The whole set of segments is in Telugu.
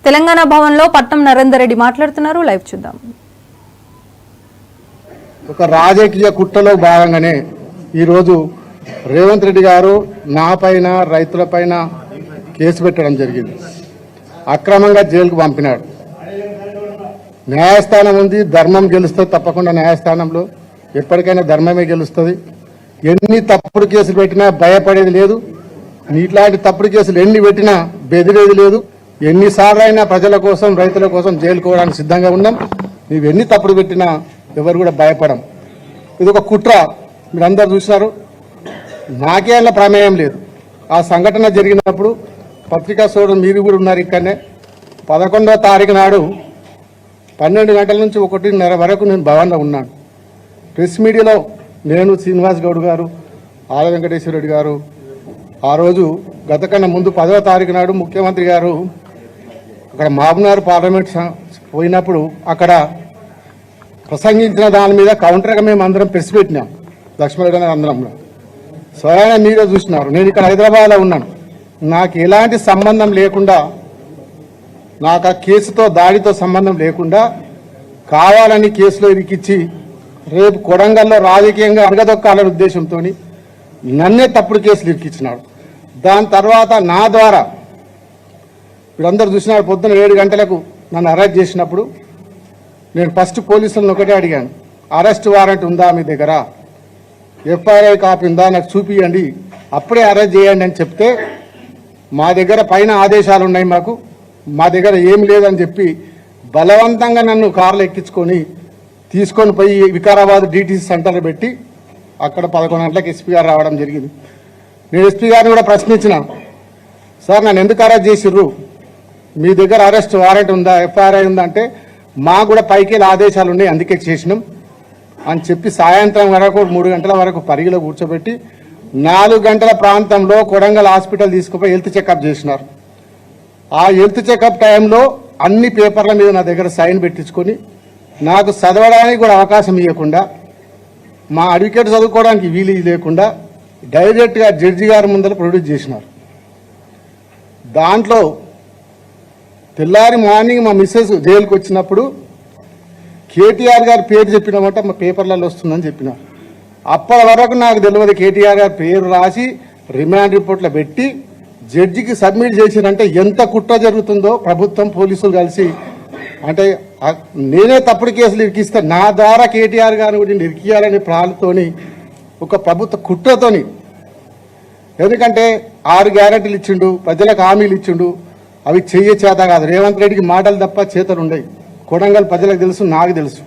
తెలంగాణ భవన్లో పట్నం నరేందర్ రెడ్డి మాట్లాడుతున్నారు. లైవ్ చూద్దాం. ఒక రాజకీయ కుట్రలో భాగంగానే ఈరోజు రేవంత్ రెడ్డి గారు నాపైన రైతులపైన కేసు పెట్టడం జరిగింది. అక్రమంగా జైలుకు పంపినాడు. న్యాయస్థానం ఉంది, ధర్మం గెలుస్తుంది. తప్పకుండా న్యాయస్థానంలో ఎప్పటికైనా ధర్మమే గెలుస్తుంది. ఎన్ని తప్పుడు కేసులు పెట్టినా భయపడేది లేదు. ఇట్లాంటి తప్పుడు కేసులు ఎన్ని పెట్టినా బెదిరేది లేదు. ఎన్నిసార్లు అయినా ప్రజల కోసం రైతుల కోసం జైలుకోవడానికి సిద్ధంగా ఉన్నాం. నీవు ఎన్ని తప్పుడు పెట్టినా ఎవరు కూడా భయపడం. ఇది ఒక కుట్ర, మీరు అందరు చూసినారు. నాకే అలా ప్రమేయం లేదు. ఆ సంఘటన జరిగినప్పుడు పత్రికా సోదరులు మీరు కూడా ఉన్నారు. ఇక్కడనే 11వ తారీఖు నాడు 12 గంటల నుంచి 1:30 వరకు నేను భవన్లో ఉన్నాను. ప్రెస్ మీడియాలో నేను, శ్రీనివాస్ గౌడ్ గారు, ఆల వెంకటేశ్వర రెడ్డి గారు, ఆ రోజు గత కన్నా ముందు 10వ తారీఖు నాడు ముఖ్యమంత్రి గారు అక్కడ మహబూబ్నగర్ పార్లమెంట్ పోయినప్పుడు అక్కడ ప్రసంగించిన దాని మీద కౌంటర్గా మేము అందరం ప్రెస్ పెట్టినాం. లక్ష్మణరెడ్డి అందరంలో స్వయంగా మీరే చూసినారు. నేను ఇక్కడ హైదరాబాద్లో ఉన్నాను. నాకు ఎలాంటి సంబంధం లేకుండా, నాకు ఆ కేసుతో దాడితో సంబంధం లేకుండా కావాలని కేసులో ఇరికిచ్చి రేపు కొడంగల్లో రాజకీయంగా అడగదొక్కాలనే ఉద్దేశంతో నన్నే తప్పుడు కేసులు ఇరికిచ్చినాడు. దాని తర్వాత నా ద్వారా వీళ్ళందరూ చూసినారు. పొద్దున 7 గంటలకు నన్ను అరెస్ట్ చేసినప్పుడు నేను ఫస్ట్ పోలీసులను ఒకటే అడిగాను, అరెస్ట్ వారెంట్ ఉందా మీ దగ్గర, ఎఫ్ఐఆర్ కాపీ ఉందా, నాకు చూపియండి, అప్పుడే అరెస్ట్ చేయండి అని చెప్తే మా దగ్గర పైన ఆదేశాలు ఉన్నాయి, మా దగ్గర ఏం లేదని చెప్పి బలవంతంగా నన్ను కార్లు ఎక్కించుకొని తీసుకొని పోయి వికారాబాద్ డిటిసి సెంటర్లో పెట్టి అక్కడ 11 గంటలకు ఎస్పీ గారు రావడం జరిగింది. నేను ఎస్పీ గారిని కూడా ప్రశ్నించిన, సార్ నన్ను ఎందుకు అరెస్ట్ చేసిర్రు, మీ దగ్గర అరెస్ట్ వారెంట్ ఉందా, ఎఫ్ఐఆర్ ఉందా అంటే మాకు కూడా పైకి ఆదేశాలు ఉన్నాయి అందుకే చేసినాం అని చెప్పి సాయంత్రం వరకు 3 గంటల వరకు పరిగిలో కూర్చోబెట్టి 4 గంటల ప్రాంతంలో కొడంగల్ హాస్పిటల్ తీసుకుపోయి హెల్త్ చెకప్ చేసినారు. ఆ హెల్త్ చెకప్ టైంలో అన్ని పేపర్ల మీద నా దగ్గర సైన్ పెట్టించుకొని నాకు చదవడానికి కూడా అవకాశం ఇవ్వకుండా, మా అడ్వకేట్ చదువుకోవడానికి వీలు లేకుండా డైరెక్ట్గా జడ్జి గారి ముందర ప్రొడ్యూస్ చేసినారు. దాంట్లో తెల్లారి మార్నింగ్ మా మిస్సెస్ జైలుకి వచ్చినప్పుడు కేటీఆర్ గారి పేరు చెప్పినామంటే మా పేపర్లలో వస్తుందని చెప్పినారు. అప్పటి వరకు నాకు తెలియదు. కేటీఆర్ గారి పేరు రాసి రిమాండ్ రిపోర్ట్లో పెట్టి జడ్జికి సబ్మిట్ చేసినంటే ఎంత కుట్ర జరుగుతుందో ప్రభుత్వం పోలీసులు కలిసి, అంటే నేనే తప్పుడు కేసులు ఇరికిస్తే నా ద్వారా కేటీఆర్ గారిని కూడా ఇరికియాలనే ప్రాణతోని ఒక ప్రభుత్వ కుట్రతోని. ఎందుకంటే 6 గ్యారెంటీలు ఇచ్చిండు, ప్రజలకు హామీలు ఇచ్చిండు, అవి చేత కాదు. రేవంత్ రెడ్డికి మాటలు తప్ప చేతలు ఉండయి. కొడంగల్ ప్రజలకు తెలుసు, నాకు తెలుసు.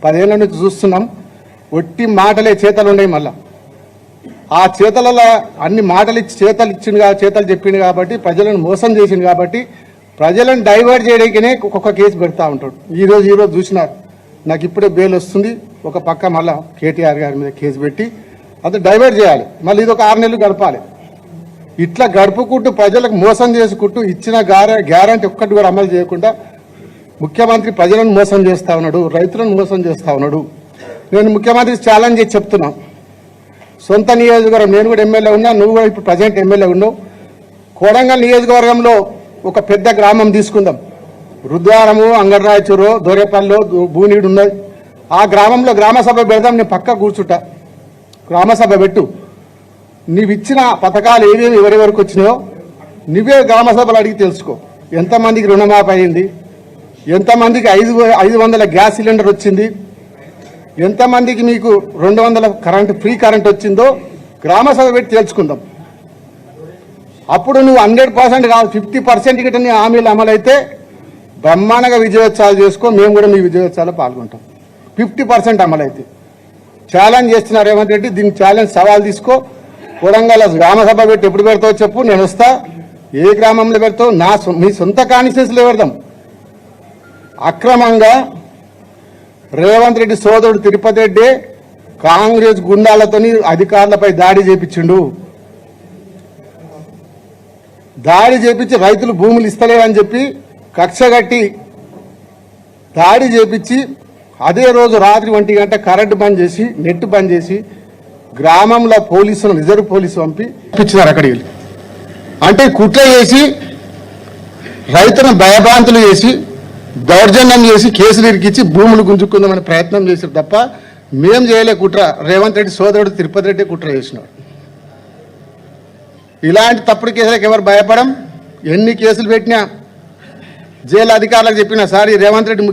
10 ఏళ్ల నుంచి చూస్తున్నాం. ఒట్టి మాటలే, చేతలు ఉన్నాయి. మళ్ళా ఆ చేతలలో అన్ని మాటలు ఇచ్చి చేతలు చెప్పిండు కాబట్టి, ప్రజలను మోసం చేసిండు కాబట్టి, ప్రజలను డైవర్ట్ చేయడానికినే ఒక్కొక్క కేసు పెడతా ఉంటాడు. ఈరోజు చూసినారు. నాకు ఇప్పుడే బెయిల్ వస్తుంది. ఒక పక్క మళ్ళా కేటీఆర్ గారి మీద కేసు పెట్టి అది డైవర్ట్ చేయాలి. మళ్ళీ ఇది ఒక 6 నెలలు గడపాలి. ఇట్లా గడుపుకుంటూ ప్రజలకు మోసం చేసుకుంటూ ఇచ్చిన గ్యారంటీ ఒక్కటి కూడా అమలు చేయకుండా ముఖ్యమంత్రి ప్రజలను మోసం చేస్తూ ఉన్నాడు, రైతులను మోసం చేస్తూ ఉన్నాడు. నేను ముఖ్యమంత్రి ఛాలెంజ్ చేసి చెప్తున్నా, సొంత నియోజకవర్గం, నేను కూడా ఎమ్మెల్యే ఉన్నా, నువ్వు కూడా ఇప్పుడు ప్రజెంట్ ఎమ్మెల్యే ఉన్నావు. కొడంగల్ నియోజకవర్గంలో ఒక పెద్ద గ్రామం తీసుకుందాం. రుద్వారము, అంగడ్రాయచూరు, దొరేపల్లి, భూనీడు ఉన్నది. ఆ గ్రామంలో గ్రామసభ పెడదాం. నేను పక్క కూర్చుంటా. గ్రామసభ పెట్టు. నీవు ఇచ్చిన పథకాలు ఏవేవి ఎవరెవరికి వచ్చినాయో నువ్వే గ్రామసభలు అడిగి తెలుసుకో. ఎంతమందికి రుణమాఫీ అయింది, ఎంతమందికి 500 గ్యాస్ సిలిండర్ వచ్చింది, ఎంతమందికి మీకు 200 ఫ్రీ కరెంట్ వచ్చిందో గ్రామసభ పెట్టి తెలుసుకుందాం. అప్పుడు నువ్వు 100% కాదు, 50% గిట్ట నీ హామీలు అమలైతే బ్రహ్మాండంగా విజయోత్సవాలు చేసుకో. మేము కూడా మీ విజయోత్సవాలు పాల్గొంటాం. 50% అమలైతే. ఛాలెంజ్ చేస్తున్నారు రేవంత్ రెడ్డి. దీనికి ఛాలెంజ్ సవాల్ తీసుకో. కొడంగల్ గ్రామసభ పెట్టి ఎప్పుడు పెడతావు చెప్పు, నేను వస్తా. ఏ గ్రామంలో పెడతావు? మీ సొంత కాన్స్టిట్యూన్సీలో పెడదాం. అక్రమంగా రేవంత్ రెడ్డి సోదరుడు తిరుపతి రెడ్డి కాంగ్రెస్ గుండాలతోని అధికారులపై దాడి చేపించిండు. దాడి చేపించి రైతులు భూములు ఇస్తలేవని చెప్పి కక్షగట్టి దాడి చేపించి అదే రోజు రాత్రి 1 గంట కరెంటు బంద్ చేసి, నెట్ బంద్ చేసి, గ్రామంలో పోలీసులు, రిజర్వ్ పోలీసు పంపి ఇచ్చినారు అక్కడికి. అంటే కుట్ర చేసి రైతులను భయభ్రాంతులు చేసి దౌర్జన్యం చేసి కేసులు ఇరికిచ్చి భూములు గుంజుకుందామనే ప్రయత్నం చేశారు తప్ప మేం చేయలే కుట్ర. రేవంత్ రెడ్డి సోదరుడు తిరుపతి రెడ్డి కుట్ర చేసినాడు. ఇలాంటి తప్పుడు కేసులకు ఎవరు భయపడం? ఎన్ని కేసులు పెట్టినా జైలు అధికారులకు చెప్పినా సార్ ఈ రేవంత్ రెడ్డి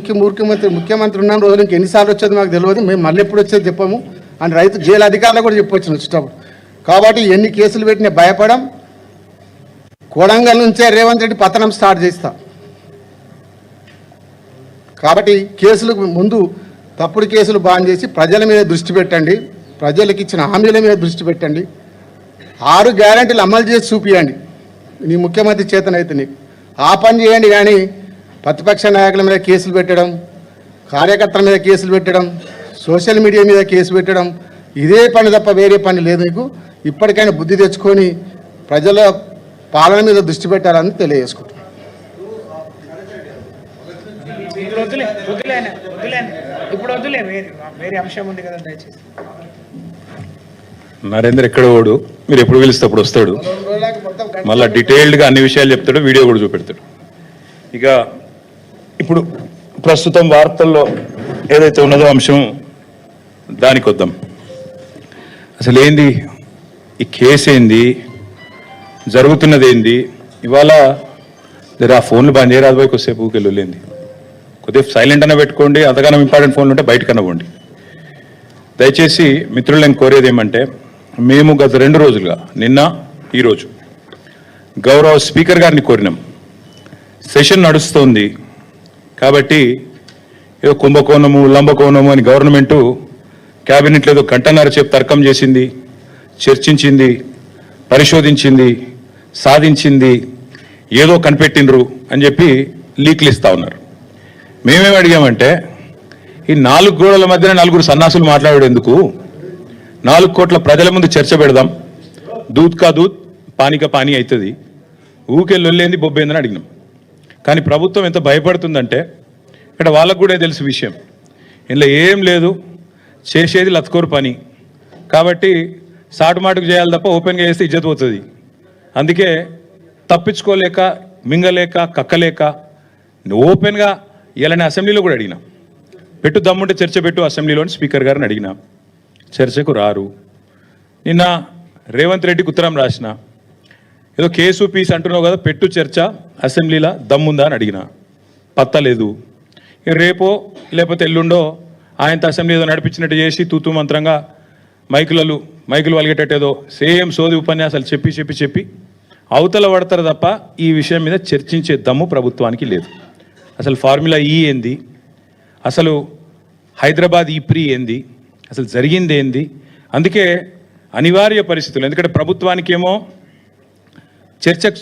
ముఖ్యమంత్రి ఉన్న రోజులు ఇంక ఎన్నిసార్లు వచ్చేది మాకు తెలియదు, మేము మళ్ళీ ఎప్పుడు వచ్చేది చెప్పము అని రైతు జైలు అధికారులకు కూడా చెప్పొచ్చు వచ్చేటప్పుడు. కాబట్టి ఎన్ని కేసులు పెట్టినా భయపడం. కొడంగల్ నుంచే రేవంత్ రెడ్డి పతనం స్టార్ట్ చేస్తా. కాబట్టి కేసులకు ముందు తప్పుడు కేసులు బాన్ చేసి ప్రజల మీద దృష్టి పెట్టండి, ప్రజలకు ఇచ్చిన హామీల మీద దృష్టి పెట్టండి, 6 గ్యారెంటీలు అమలు చేసి చూపియండి. నీ ముఖ్యమంత్రి చేతనైతే నీకు ఆ పని చేయండి. కానీ ప్రతిపక్ష నాయకుల మీద కేసులు పెట్టడం, కార్యకర్తల మీద కేసులు పెట్టడం, సోషల్ మీడియా మీద కేసు పెట్టడం, ఇదే పని తప్ప వేరే పని లేదు నీకు. ఇప్పటికైనా బుద్ధి తెచ్చుకొని ప్రజల పాలన మీద దృష్టి పెట్టాలని తెలియజేసుకుంటున్నాను. ఇప్పుడు వద్దులే, వేరే అంశం ఉంది కదా, దయచేసి. నరేంద్ర ఎక్కడ ఓడు, మీరు ఎప్పుడు పిలిస్తే అప్పుడు వస్తాడు, మళ్ళీ డీటెయిల్డ్గా అన్ని విషయాలు చెప్తాడు, వీడియో కూడా చూపెడతాడు. ఇక ఇప్పుడు ప్రస్తుతం వార్తల్లో ఏదైతే ఉన్నదో అంశం దానికి వద్దాం. అసలు ఏంది ఈ కేసు, ఏంది జరుగుతున్నది, ఏంది? ఇవాళ ఆ ఫోన్లు బంద్ చేయరాదు పోయి కొద్దిసేపు ఊకెళ్ళలేంది, కొద్దిగా సైలెంట్ అన్న పెట్టుకోండి. అంతగానో ఇంపార్టెంట్ ఫోన్లు ఉంటే బయటకన్నా పోండి. దయచేసి మిత్రులు నేను కోరేది ఏమంటే, మేము గత 2 రోజులుగా నిన్న ఈరోజు గౌరవ స్పీకర్ గారిని కోరినాం. సెషన్ నడుస్తోంది కాబట్టి ఏదో కుంభకోణము లంబకోణము అని గవర్నమెంటు క్యాబినెట్లో ఏదో గంటన్నర సేపు తర్కం చేసింది, చర్చించింది, పరిశోధించింది, సాధించింది, ఏదో కనిపెట్టినరు అని చెప్పి లీక్లు ఇస్తూ ఉన్నారు. మేమేం అడిగామంటే, ఈ 4 గోడల మధ్యన 4 సన్నాసులు మాట్లాడేందుకు 4 కోట్ల ప్రజల ముందు చర్చ పెడదాం, దూద్ కా దూద్ పానీ కా పానీ అవుతుంది, ఊకెళ్ళొల్లేంది బొబ్బేందని అడిగినాం. కానీ ప్రభుత్వం ఎంత భయపడుతుందంటే, ఇక్కడ వాళ్ళకు కూడా తెలుసు విషయం, ఇందులో ఏం లేదు, చేసేది లత్కోరు పని కాబట్టి సాటుమాటుకు చేయాలి తప్ప ఓపెన్గా చేస్తే ఇజ్జత్ పోతుంది. అందుకే తప్పించుకోలేక, మింగలేక, కక్కలేక ఓపెన్గా ఇలానే అసెంబ్లీలో కూడా అడిగినా, పెట్టు దమ్ముంటే చర్చ పెట్టు అసెంబ్లీలోని స్పీకర్ గారిని అడిగినా, చర్చకు రారు. నిన్న రేవంత్ రెడ్డికి ఉత్తరం రాసిన, ఏదో కేసు పీస్ అంటున్నావు కదా, పెట్టు చర్చ అసెంబ్లీలో దమ్ముందా అని అడిగిన, పత్తలేదు. రేపో లేకపోతే ఎల్లుండో ఆయనతో అసెంబ్లీ ఏదో నడిపించినట్టు చేసి తూతూ మంత్రంగా మైకులు వలిగేటట్టేదో సేమ్ సోది ఉపన్యాసాలు చెప్పి అవతల పడతారు తప్ప ఈ విషయం మీద చర్చించే దమ్ము ప్రభుత్వానికి లేదు. అసలు ఫార్ములా ఈ ఏంది, అసలు హైదరాబాద్ ఈ ప్రీ ఏంది, అసలు జరిగింది ఏంది? అందుకే అనివార్య పరిస్థితులు, ఎందుకంటే ప్రభుత్వానికేమో చర్చకు